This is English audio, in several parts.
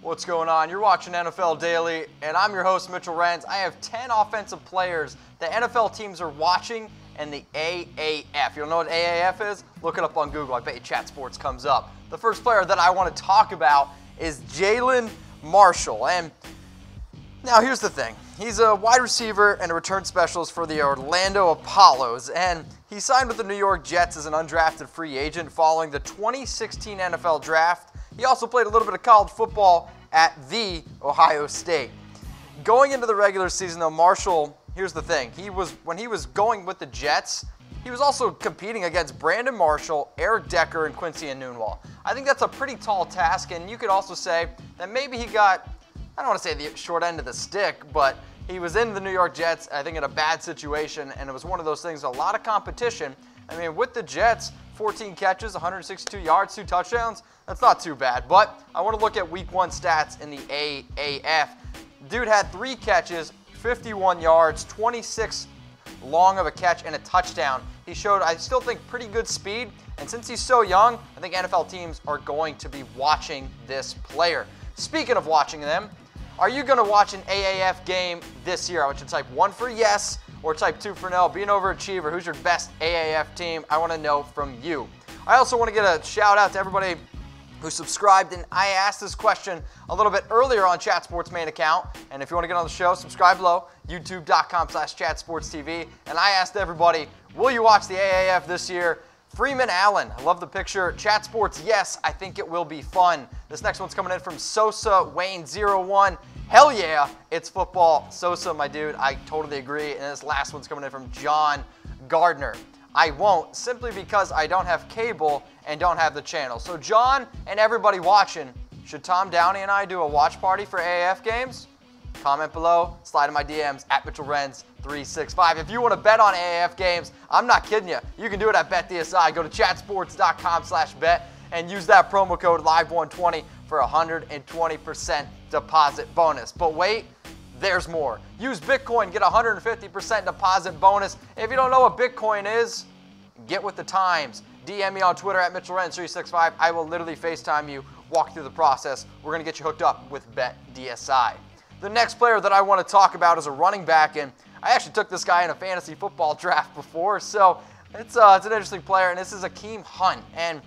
What's going on? You're watching NFL Daily, and I'm your host, Mitchell Renz. I have 10 offensive players that NFL teams are watching in the AAF. You don't know what AAF is? Look it up on Google. I bet you Chat Sports comes up. The first player that I want to talk about is Jalin Marshall. And now here's the thing. He's a wide receiver and a return specialist for the Orlando Apollos, and he signed with the New York Jets as an undrafted free agent following the 2016 NFL Draft. He also played a little bit of college football at the Ohio State. Going into the regular season, though, Marshall, here's the thing. When he was going with the Jets, he was also competing against Brandon Marshall, Eric Decker, and Quinton. I think that's a pretty tall task, and you could also say that maybe he got, I don't want to say the short end of the stick, but he was in the New York Jets, I think, in a bad situation, and it was one of those things, a lot of competition. I mean, with the Jets, 14 catches, 162 yards, 2 touchdowns, that's not too bad. But I want to look at week 1 stats in the AAF. Dude had 3 catches, 51 yards, 26 long of a catch, and a touchdown. He showed, I still think, pretty good speed. And since he's so young, I think NFL teams are going to be watching this player. Speaking of watching them, are you going to watch an AAF game this year? I want you to type 1 for yes or type 2 for no. Be an overachiever. Who's your best AAF team? I want to know from you. I also want to get a shout out to everybody who subscribed, and I asked this question a little bit earlier on Chat Sports main account. And if you want to get on the show, subscribe below, youtube.com/chatsportstv. And I asked everybody, will you watch the AAF this year? Freeman Allen, I love the picture. Chat Sports, yes, I think it will be fun. This next one's coming in from Sosa Wayne 01. Hell yeah, it's football. Sosa, my dude, I totally agree. And this last one's coming in from John Gardner. I won't, simply because I don't have cable and don't have the channel. So John and everybody watching, should Tom Downey and I do a watch party for AAF games? Comment below, slide in my DMs at MitchellRenz365. If you want to bet on AAF games, I'm not kidding you. You can do it at BetDSI. Go to chatsports.com/bet and use that promo code LIVE120 for a 120% deposit bonus. But wait, there's more. Use Bitcoin, get a 150% deposit bonus. If you don't know what Bitcoin is, get with the times. DM me on Twitter at MitchellRenz365. I will literally FaceTime you, walk through the process. We're going to get you hooked up with BetDSI. The next player that I want to talk about is a running back, and I actually took this guy in a fantasy football draft before, so it's an interesting player, and this is Akeem Hunt. And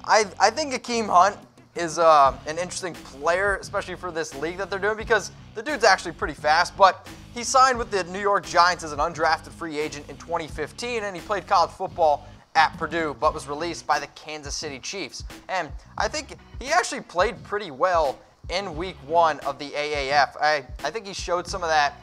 I think Akeem Hunt is an interesting player, especially for this league that they're doing, because the dude's actually pretty fast, but he signed with the New York Giants as an undrafted free agent in 2015, and he played college football at Purdue, but was released by the Kansas City Chiefs. And I think he actually played pretty well in week 1 of the AAF. I think he showed some of that,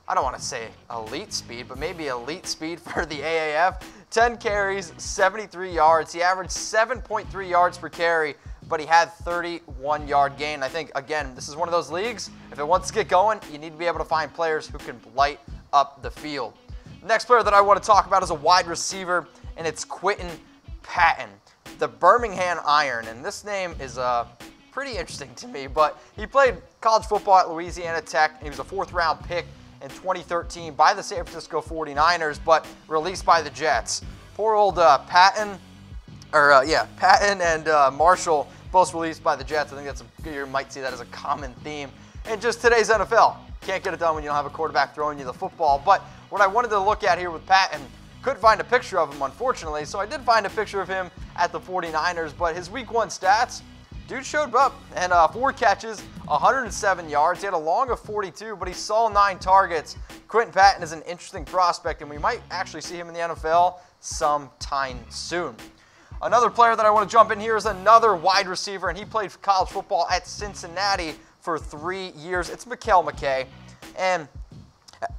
I don't want to say elite speed, but maybe elite speed for the AAF. 10 carries, 73 yards. He averaged 7.3 yards per carry, but he had 31-yard gain. I think, again, this is one of those leagues, if it wants to get going, you need to be able to find players who can light up the field. The next player that I want to talk about is a wide receiver, and it's Quinton Patton, the Birmingham Iron. And this name is pretty interesting to me, but he played college football at Louisiana Tech, and he was a 4th-round pick in 2013 by the San Francisco 49ers, but released by the Jets. Poor old Patton and Marshall, both released by the Jets. I think you might see that as a common theme in just today's NFL. Can't get it done when you don't have a quarterback throwing you the football. But what I wanted to look at here with Patton, couldn't find a picture of him, unfortunately, so I did find a picture of him at the 49ers, but his week 1 stats, dude showed up, and 4 catches, 107 yards. He had a long of 42, but he saw 9 targets. Quinton Patton is an interesting prospect, and we might actually see him in the NFL sometime soon. Another player that I want to jump in here is another wide receiver, and he played college football at Cincinnati for 3 years. It's Mekale. And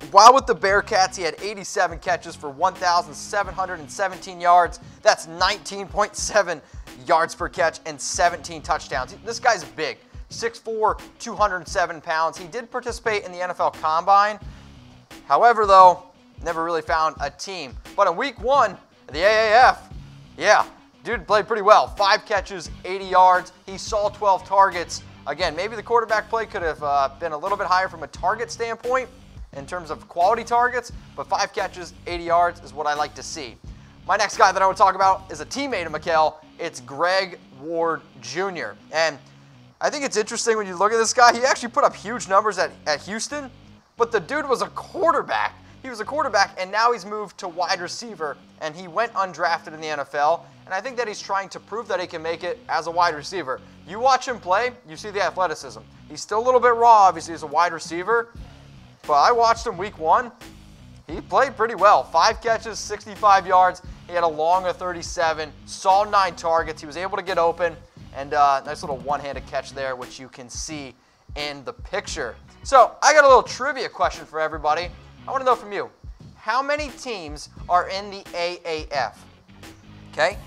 while with the Bearcats, he had 87 catches for 1,717 yards. That's 19.7 yards per catch and 17 touchdowns. This guy's big, 6'4", 207 pounds. He did participate in the NFL Combine. However, though, never really found a team. But in week 1, the AAF, yeah, dude played pretty well. 5 catches, 80 yards. He saw 12 targets. Again, maybe the quarterback play could have been a little bit higher from a target standpoint in terms of quality targets, but 5 catches, 80 yards is what I like to see. My next guy that I would talk about is a teammate of Mekale. It's Garrett Ward Jr. And I think it's interesting when you look at this guy. He actually put up huge numbers at Houston, but the dude was a quarterback. He was a quarterback, and now he's moved to wide receiver, and he went undrafted in the NFL, and I think that he's trying to prove that he can make it as a wide receiver. You watch him play, you see the athleticism. He's still a little bit raw, obviously, as a wide receiver, but I watched him week 1. He played pretty well. 5 catches, 65 yards. He had a long of 37, saw 9 targets. He was able to get open, and nice little one-handed catch there, which you can see in the picture. So I got a little trivia question for everybody. I want to know from you, how many teams are in the AAF? Okay,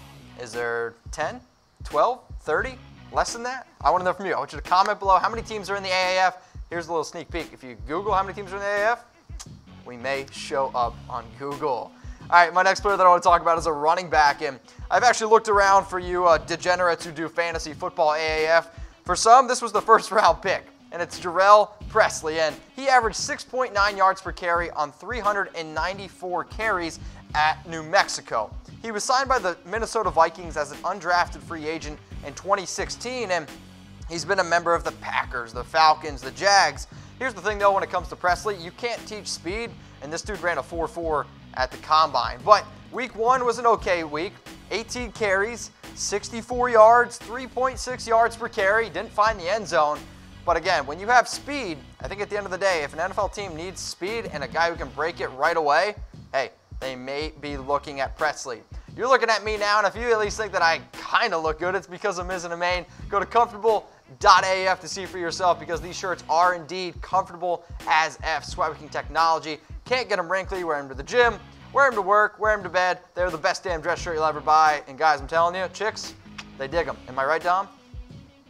is there 10, 12, 30, less than that? I want to know from you. I want you to comment below how many teams are in the AAF. Here's a little sneak peek. If you Google how many teams are in the AAF, we may show up on Google. All right, my next player that I want to talk about is a running back, and I've actually looked around for you degenerates who do fantasy football AAF. For some, this was the first round pick, and it's Jhurell Pressley, and he averaged 6.9 yards per carry on 394 carries at New Mexico. He was signed by the Minnesota Vikings as an undrafted free agent in 2016, and he's been a member of the Packers, the Falcons, the Jags. Here's the thing, though, when it comes to Pressley, you can't teach speed, and this dude ran a 4.4 at the combine. But week 1 was an okay week. 18 carries, 64 yards, 3.6 yards per carry. Didn't find the end zone. But again, when you have speed, I think at the end of the day, if an NFL team needs speed and a guy who can break it right away, hey, they may be looking at Pressley. You're looking at me now, and if you at least think that I kind of look good, it's because of Mizzen+Main. Go to comfortable.AF to see for yourself, because these shirts are indeed comfortable as F. Sweatwicking technology. Can't get them wrinkly. Wear them to the gym, wear them to work, wear them to bed. They're the best damn dress shirt you'll ever buy. And guys, I'm telling you, chicks, they dig them. Am I right, Dom?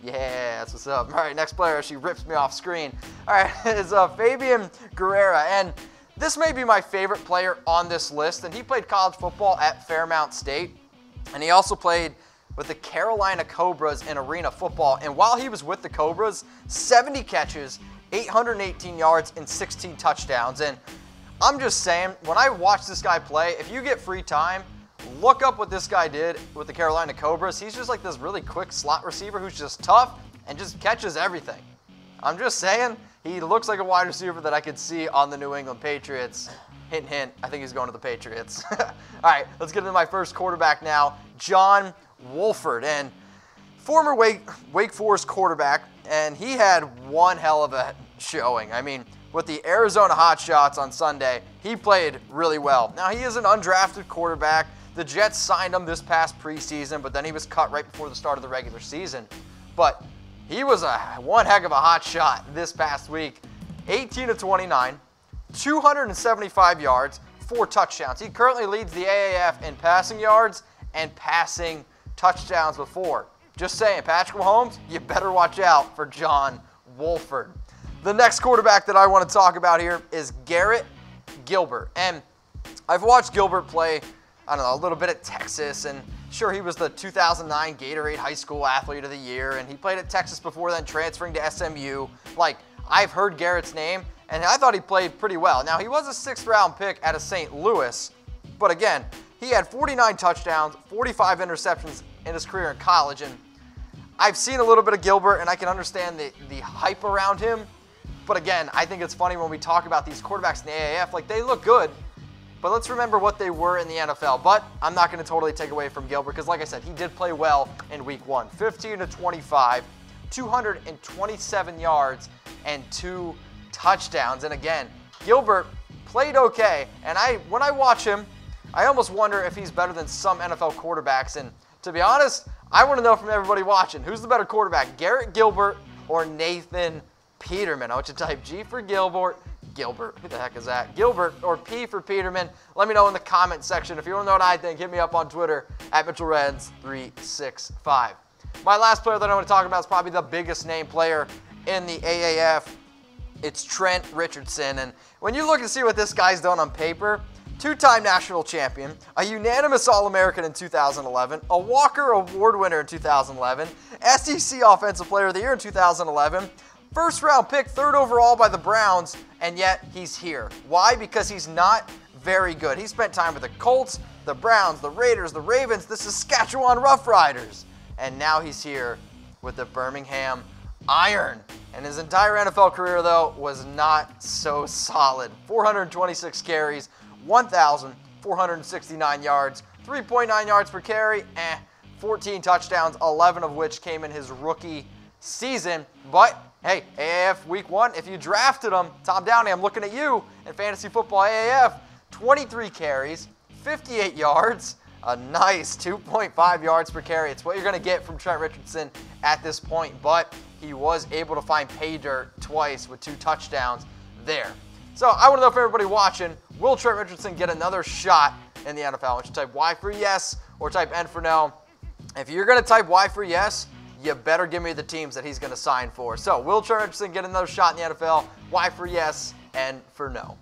Yeah, that's what's up. All right, next player. She rips me off screen. All right, is Fabian Guerra, and this may be my favorite player on this list, and he played college football at Fairmount State, and he also played with the Carolina Cobras in arena football. And while he was with the Cobras, 70 catches, 818 yards, and 16 touchdowns. And I'm just saying, when I watch this guy play, if you get free time, look up what this guy did with the Carolina Cobras. He's just like this really quick slot receiver who's just tough and just catches everything. I'm just saying, he looks like a wide receiver that I could see on the New England Patriots. Hint, hint, I think he's going to the Patriots. All right, let's get into my first quarterback now, John Wolford, and former Wake Forest quarterback, and he had one hell of a showing. I mean, with the Arizona Hotshots on Sunday, he played really well. Now, he is an undrafted quarterback. The Jets signed him this past preseason, but then he was cut right before the start of the regular season. But he was one heck of a hot shot this past week. 18 of 29, 275 yards, 4 touchdowns. He currently leads the AAF in passing yards and passing touchdowns before. Just saying, Patrick Mahomes, you better watch out for John Wolford. The next quarterback that I want to talk about here is Garrett Gilbert. And I've watched Gilbert play, I don't know, a little bit at Texas, and sure, he was the 2009 Gatorade High School Athlete of the Year, and he played at Texas before then, transferring to SMU. Like, I've heard Garrett's name, and I thought he played pretty well. Now, he was a 6th-round pick out of St. Louis, but again, he had 49 touchdowns, 45 interceptions in his career in college, and I've seen a little bit of Gilbert, and I can understand the hype around him. But again, I think it's funny when we talk about these quarterbacks in the AAF, like, they look good, but let's remember what they were in the NFL. But I'm not going to totally take away from Gilbert, because like I said, he did play well in week 1. 15 to 25, 227 yards, and 2 touchdowns. And again, Gilbert played okay, and when I watch him, I almost wonder if he's better than some NFL quarterbacks. And to be honest, I want to know from everybody watching, who's the better quarterback, Garrett Gilbert or Nathan Peterman? I want you to type G for Gilbert, who the heck is that? Gilbert, or P for Peterman. Let me know in the comment section. If you want to know what I think, hit me up on Twitter at MitchellReds365. My last player that I want to talk about is probably the biggest name player in the AAF. It's Trent Richardson. And when you look and see what this guy's done on paper, 2-time national champion, a unanimous All-American in 2011, a Walker Award winner in 2011, SEC Offensive Player of the Year in 2011, first-round pick, 3rd overall by the Browns, and yet he's here. Why? Because he's not very good. He spent time with the Colts, the Browns, the Raiders, the Ravens, the Saskatchewan Roughriders, and now he's here with the Birmingham iron. And his entire NFL career, though, was not so solid. 426 carries, 1,469 yards, 3.9 yards per carry, 14 touchdowns, 11 of which came in his rookie season. But, hey, AAF Week 1, if you drafted him, Tom Downey, I'm looking at you in Fantasy Football AAF, 23 carries, 58 yards, a nice 2.5 yards per carry. It's what you're going to get from Trent Richardson at this point, but he was able to find pay dirt twice with 2 touchdowns there. So I want to know for everybody watching, will Trent Richardson get another shot in the NFL? I want you to type Y for yes or type N for no. If you're going to type Y for yes, you better give me the teams that he's going to sign for. So will Trent Richardson get another shot in the NFL? Y for yes, N for no.